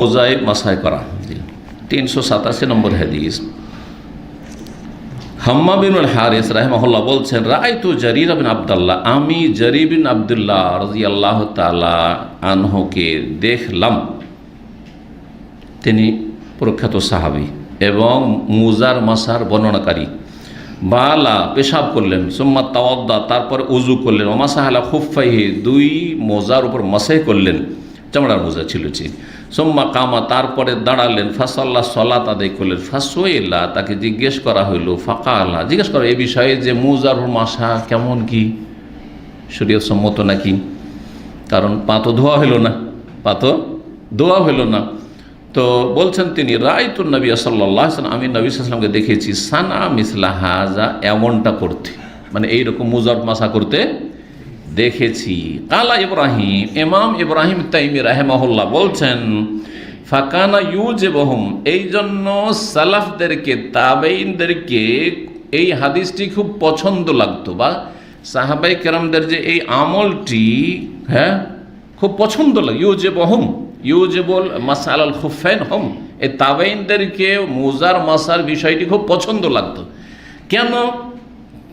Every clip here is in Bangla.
মোজায় মাসায় করা। 387 নম্বর হাদিস। হাম্মা বিনুল হারিস রাহিমাহুল্লাহ বলছেন, রাআইতু জারির বিন আব্দুল্লাহ, আমি জারির বিন আব্দুল্লাহ রাদিয়াল্লাহু তাআলা আনহুকে দেখলাম। তিনি প্রখ্যাত সাহাবী এবং মুজার মাসার বর্ণনাকারী। বালা পেশাব করলেন, সুম্মা তাওয়াদ্দা তারপর উজু করলেন, ওমাসাহালা খুফাইহি দুই মোজার উপর মাসাই করলেন, চামড়ার মোজা ছিল। সোম্মা কামা তারপরে দাঁড়ালেন, ফাসাল্লাহ সলাত আদায় করলেন। ফাসওয়াইলা তাকে জিজ্ঞেস করা হইল, ফাকালা জিজ্ঞেস করা এই বিষয়ে যে মুজার মাসা কেমন, কি শরীয়ত সম্মত নাকি? কারণ পা তো ধোয়া হইল না, তো বলছেন তিনি, রাআইতুন নবী সাল্লাল্লাহু আলাইহি ওয়াসাল্লাম, আমি নবী সাল্লাল্লাহু আলাইহি ওয়াসাল্লামকে দেখেছি, সানা মিসলা হাজা এমনটা করতে, মানে এইরকম মুজার মাসা করতে দেখেছি। কালা ইব্রাহিম, ইমাম ইব্রাহিম তাইমি রাহিমাহুল্লাহ বলছেন, ফাকানা ইউজিবুহুম, এই জন্য সালাফদেরকে তাবেঈনদেরকে এই হাদিসটি খুব পছন্দ লাগতো, বা সাহাবায়ে কেরামদের যে এই আমলটি খুব পছন্দ লাগে। ইউজিবুল মাসালাল খুফাইন হুম, এই তাবেঈনদেরকে মুজার মাসার বিষয়টি খুব পছন্দ লাগতো। কেন?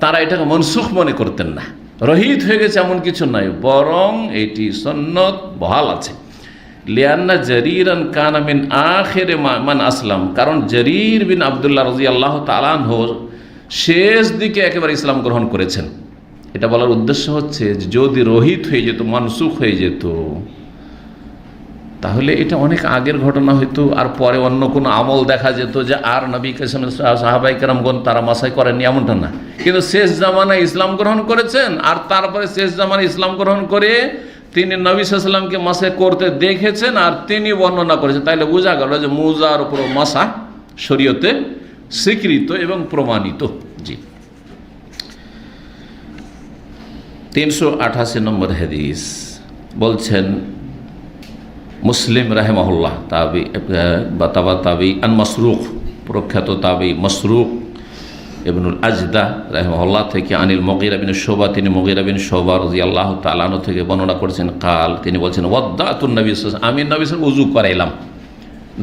তারা এটাকে মনসুখ মনে করতেন না, রহিত হয়ে গেছে এমন কিছু নাই, বরং এটি সুন্নত বহাল আছে। লিয়ান্না জারিরান কানা মিন আখির মান আসলাম, কারণ জারির বিন আব্দুল্লাহ রাদিয়াল্লাহু তাআলা আনহু শেষ দিকে একেবারে ইসলাম গ্রহণ করেছেন। এটা বলার উদ্দেশ্য হচ্ছে যে যদি রহিত হয়ে যেত, মানসুখ হয়ে যেত, তাহলে এটা অনেক আগের ঘটনা হইতো, আর পরে অন্য কোনো আমল দেখা যেত যে আর নবী সাহাবায়ে কেরামগণ তারা মাসাই করেননি, এমনটা না। কিন্তু শেষ জামানায় ইসলাম গ্রহণ করেছেন, আর তারপরে শেষ জামানায় ইসলাম গ্রহণ করে তিনি নবী সাল্লাল্লাহু আলাইহি ওয়াসাল্লামকে মাসাই করতে দেখেছেন, আর তিনি বর্ণনা করেছেন। তাইলে বোঝা গেল যে মুজার উপর মাসা শরীয়তে স্বীকৃত এবং প্রমাণিত। জি, 388 নম্বর হাদিস বলছেন মুসলিম রাহিমাহুল্লাহ তাবি বা তাবি আন মাসরুক, প্রখ্যাত তাবি মাসরুক ইবনুল আজদা রাহিমাহুল্লাহ থেকে আনিল মুগীরা বিন শুবা, তিনি মুগীরা বিন শুবা রাদিয়াল্লাহু তাআলা আনহু থেকে বর্ণনা করেছেন, কাল তিনি বলছেন, ওয়াদ্দাতুন নবী সাল্লাল্লাহু আলাইহি ওয়াসাল্লাম, আমি নবী সাল্লাল্লাহু আলাইহি ওয়াসাল্লাম উযু করাইলাম।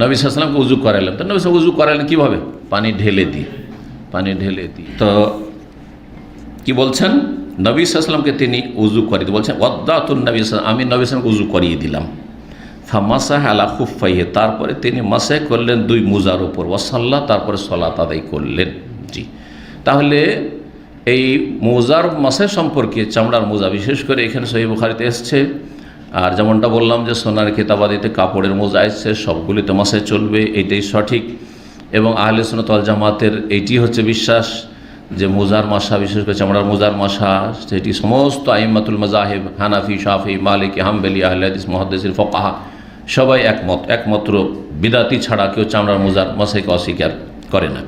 নবী সাল্লাল্লাহু আলাইহি ওয়াসাল্লামকে উযু করাইলাম। তো নবী সাল্লাল্লাহু আলাইহি ওয়াসাল্লাম উযু করাইলেন কিভাবে? পানি ঢেলে দিই। তো কি বলছেন? নবী সাল্লাল্লাহু আলাইহি ওয়াসাল্লামকে তিনি উযু করিয়ে দিলেন, বলছেন ওয়াদ্দাতুন নবী সাল্লাল্লাহু আলাইহি ওয়াসাল্লাম, আমি নবী সাল্লাল্লাহু আলাইহি ওয়াসাল্লামকে উযু করিয়ে দিলাম। ফামাসাহ আলা খুফাইহি, তারপরে তিনি মাসাহ করলেন দুই মুজার উপর, ওয়াসাল্লাহ তারপরে সালাত আদায় করলেন। জি, তাহলে এই মোজার মাসের সম্পর্কে, চামড়ার মোজা বিশেষ করে এখানে সহিহ বুখারীতে এসছে, আর যেমনটা বললাম যে সোনার কিতাবাদিতে কাপড়ের মোজা এসছে, সবগুলিতে মাসে চলবে, এইটাই সঠিক। এবং আহলে সুন্নাত ওয়াল জামাতের এইটি হচ্ছে বিশ্বাস যে মোজার মাসা, বিশেষ করে চামড়ার মোজার মাসা, সেটি সমস্ত আইম্মাতুল মাযাহিব, হানাফি, শাফি, মালিকি, হাম্বলি, আহলে হাদিস, মুহাদ্দিসিন, ফুকাহা সবাই একমাত্র বিদাতি ছাড়া কেউ চামড়ার মোজার মাসাইকে অস্বীকার করে না।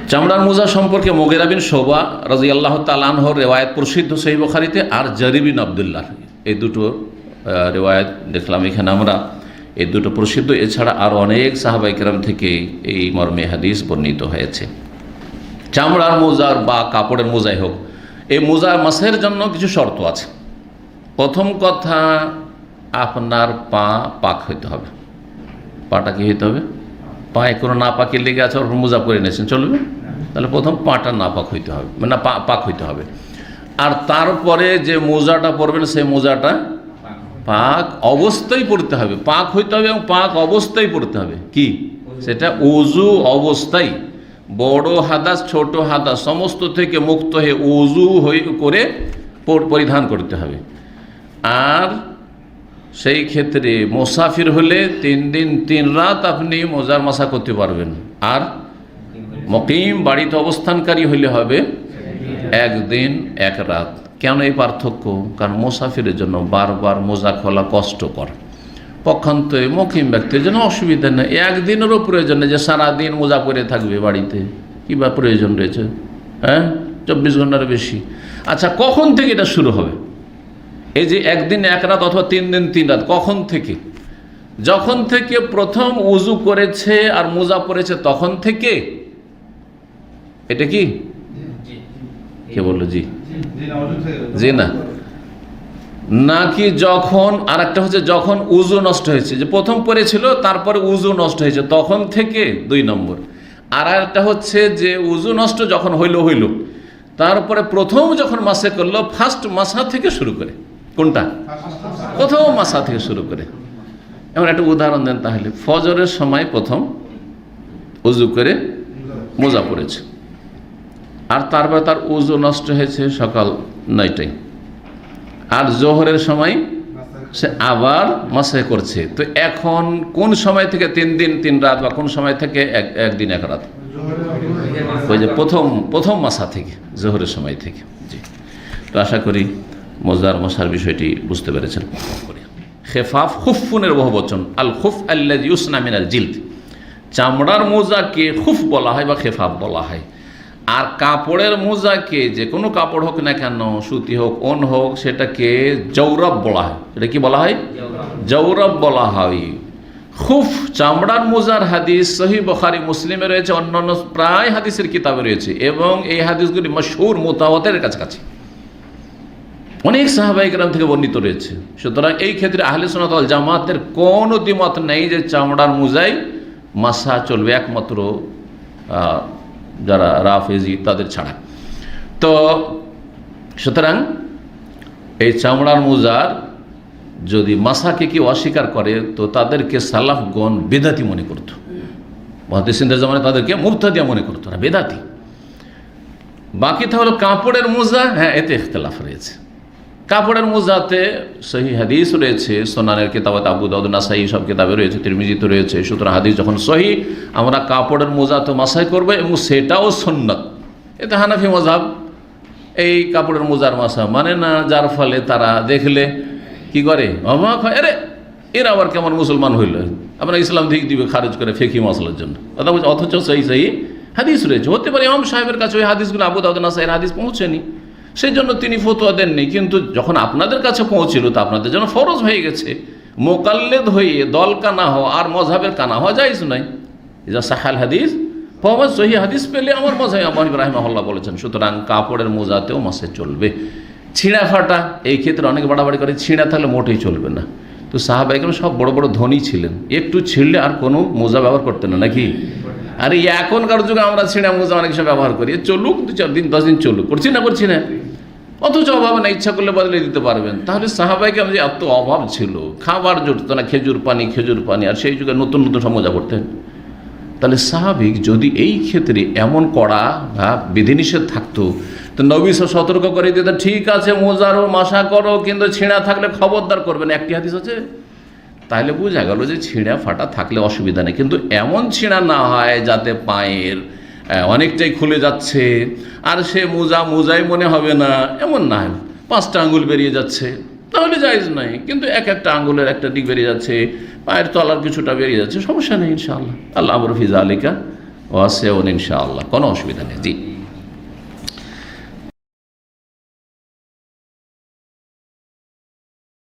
চামড়ার মোজা সম্পর্কে মুগীরা বিন শুবা রাদিয়াল্লাহু তাআলা আনহুর রিওয়ায়াত প্রসিদ্ধ সহিহ বুখারীতে, আর জারির বিন আব্দুল্লাহ, এই দুটো রিওয়ায়াত দেখলাম এখানে আমরা, এই দুটো প্রসিদ্ধ। এছাড়া আর অনেক সাহাবায়ে কেরাম থেকে এই মর্মে হাদিস বর্ণিত হয়েছে। চামড়ার মোজার বা কাপড়ের মোজাই হোক, এই মোজার মাসের জন্য কিছু শর্ত আছে। প্রথম কথা, আপনার পা পাক হইতে হবে। পাটা কি হইতে হবে? পায়ে কোনো না পাকের লেগে আছে, ওর মোজা পরে নিয়েছেন, চলবে? তাহলে প্রথম পাটা না পাক হইতে হবে, মানে পাক হইতে হবে। আর তারপরে যে মোজাটা পরবেন সেই মোজাটা পাক অবস্থায় পড়তে হবে, পাক হইতে হবে এবং পাক অবস্থায় পড়তে হবে। কি সেটা? উযু অবস্থায়, বড় হাদাস ছোট হাদাস সমস্ত থেকে মুক্ত হয়ে উযু করে পরিধান করতে হবে। আর সেই ক্ষেত্রে মুসাফির হলে 3 দিন 3 রাত আপনি মোজার মাসা করতে পারবেন। আর মুকিম বাড়িতে অবস্থানকারী হইলে হবে 1 দিন 1 রাত। কেন এই পার্থক্য? কারণ মুসাফিরের জন্য বারবার মোজা খোলা কষ্টকর, পক্ষান্তরে মুকিম ব্যক্তির জন্য অসুবিধা নেই। 1 দিনেরও প্রয়োজন নেই যে সারাদিন মোজা পরে থাকবে বাড়িতে, কি বা প্রয়োজন রয়েছে? 24 ঘন্টার বেশি। আচ্ছা, কখন থেকে এটা শুরু হবে? এই যে 1 দিন 1 রাত অথবা 3 দিন 3 রাত, কখন থেকে? যখন থেকে প্রথম উযু করেছে আর মোজা পরেছে তখন থেকে। এটা কি কে বললো? জি না, নাকি যখন, আর একটা হচ্ছে যখন উজু নষ্ট হয়েছে, যে প্রথম পড়েছিল তারপরে উজু নষ্ট হয়েছে তখন থেকে 2 নম্বর। আর একটা হচ্ছে যে উজু নষ্ট যখন হইল তারপরে প্রথম যখন মাসে করলো ফার্স্ট মাসা থেকে শুরু করে, কোনটা? প্রথম মাসা থেকে শুরু করে। এমন একটা উদাহরণ দেন তাহলে। ফজরের সময় প্রথম উজু করে মোজা পড়েছে, আর তারপরে তার উজু নষ্ট হয়েছে সকাল 9টায়, আর জোহরের সময় সে আবার মাসে করছে। তো এখন কোন সময় থেকে 3 দিন 3 রাত, বা কোন সময় থেকে একদিন 1 রাত? ওই যে প্রথম মাসা থেকে, জোহরের সময় থেকে। জি, তো আশা করি মোজার মশার বিষয়টি বুঝতে পেরেছেন। খেফাফ খুফুনের বহুবচন, আল খুফ আল্লাযী ইউসনা মিনাল জিলদ। চামড়ার মোজাকে খুফ বলা হয় বা খেফাফ বলা হয়। আর কাপড়ের মোজাকে, যে কোনো কাপড় হোক না কেন, সুতি হোক ওন হোক, সেটাকে জৌরব বলা হয়। এটা কি বলা হয়? জৌরব বলা হয়। খুফ চামড়ার মোজার হাদিস সহিহ বুখারী মুসলিমে রয়েছে, অন্যান্য প্রায় হাদিসের কিতাবে রয়েছে, এবং এই হাদিসগুলি মশহুর মুতাওয়াতিরের কাছাকাছি অনেক সাহাবায়ে কেরাম থেকে বর্ণিত রয়েছে। সুতরাং এই ক্ষেত্রে আহলে সুন্নাত ওয়াল জামাতের কোনো দ্বিমত নেই যে চামড়ার মোজায় মাসা চলবে, একমাত্র যারা রাফেজি তাদের ছাড়া। তো সুতরাং এই চামড়ার মোজার যদি মাসাকে কেউ অস্বীকার করে তো তাদেরকে সালাফগণ বেদাতি মনে করত। মুহাদ্দিসিনদের জামানায় তাদেরকে মুবতাদিয়া মনে করতো না, বেদাতি। বাকি তাহলে কাপড়ের মোজা, হ্যাঁ, এতে ইখতিলাফ রয়েছে। কাপড়ের মোজাতে সহিহ হাদিস রয়েছে, সুনানের কিতাবাত আবু দাউদ, নাসাই সব কিতাবে রয়েছে, তিরমিজিতে রয়েছে। সুতরাং হাদিস যখন সহিহ, আমরা কাপড়ের মোজা তো মাসাই করবো, এবং সেটাও সুন্নাত। এতে হানাফি মাযহাব এই কাপড়ের মোজার মাসা মানে না, যার ফলে তারা দেখলে কি করে, অবাক হয়, আরে এরা আবার কেমন মুসলমান হইল, আমরা ইসলাম দিক দিবে খারিজ করে ফেকি মশলার জন্য কথা বলছে। অথচ সেই হাদিস রয়েছে। হতে পারে ইমাম সাহেবের কাছে ওই হাদিসগুলো, আবু দাউদ নাসাইয়ের হাদিস পৌঁছেনি, সেই জন্য তিনি ফতোয়া দেননি। কিন্তু যখন আপনাদের কাছে পৌঁছিল তো আপনাদের জন্য ফরজ হয়ে গেছে। মোকাল্লেদ হয়ে দল কানা হওয়া আর মযহাবের কানা হওয়া জায়েজ নয়। যা সাহাল হাদিস পাওয়া, সহিহ হাদিস পেলে আমার মযহাব আবু হানিফা রাহিমাহুল্লাহ বলেছেন। সুতরাং কাপড়ের মোজাতেও মাসে চলবে। ছিঁড়া ফাটা, এই ক্ষেত্রে অনেকে বাড়াবাড়ি করে, ছিঁড়া থাকলে মোটেই চলবে না। তো সাহাবায়ে কেরাম সব বড় বড় ধনী ছিলেন, একটু ছিঁড়লে আর কোনো মোজা ব্যবহার করতেন না, নাকি? আর এই এখনকার যুগে আমরা ছিঁড়া মোজা অনেক সময় ব্যবহার করি, চলুক 2-4 দিন 10 দিন চলুক, করছি না, অথচ অভাব না, ইচ্ছা করলে বদলে দিতে পারবেন। তাহলে সাহাবায়ে কেরাম যে এত অভাব ছিল, খাবার জুটতো না, খেজুর পানি, আর সেই যুগে নতুন সব মোজা করতেন। তাহলে স্বাভাবিক যদি এই ক্ষেত্রে এমন কড়া বিধিনিষেধ থাকতো, তো নবী সতর্ক করে দিতেন, ঠিক আছে মোজারও মাসা করো, কিন্তু ছিঁড়া থাকলে খবরদার করবেন। একটি হাদিস আছে, তাহলে বোঝা গেল যে ছিঁড়া ফাটা থাকলে অসুবিধা নেই, কিন্তু এমন ছিঁড়া না হয় যাতে পায়ের অনেকটাই খুলে যাচ্ছে, আর সে মোজাই মনে হবে না, এমন না হয় 5টা আঙ্গুল বেরিয়ে যাচ্ছে, তাহলে জায়েজ নাই। কিন্তু একটা আঙ্গুলের একটা দিক বেরিয়ে যাচ্ছে, পায়ের তলার কিছুটা বেরিয়ে যাচ্ছে, সমস্যা নেই ইনশাআল্লাহ। আল্লাহ আমরু ফি যালিকা ওয়াসিউন, ইনশাআল্লাহ কোনো অসুবিধা নেই। জি।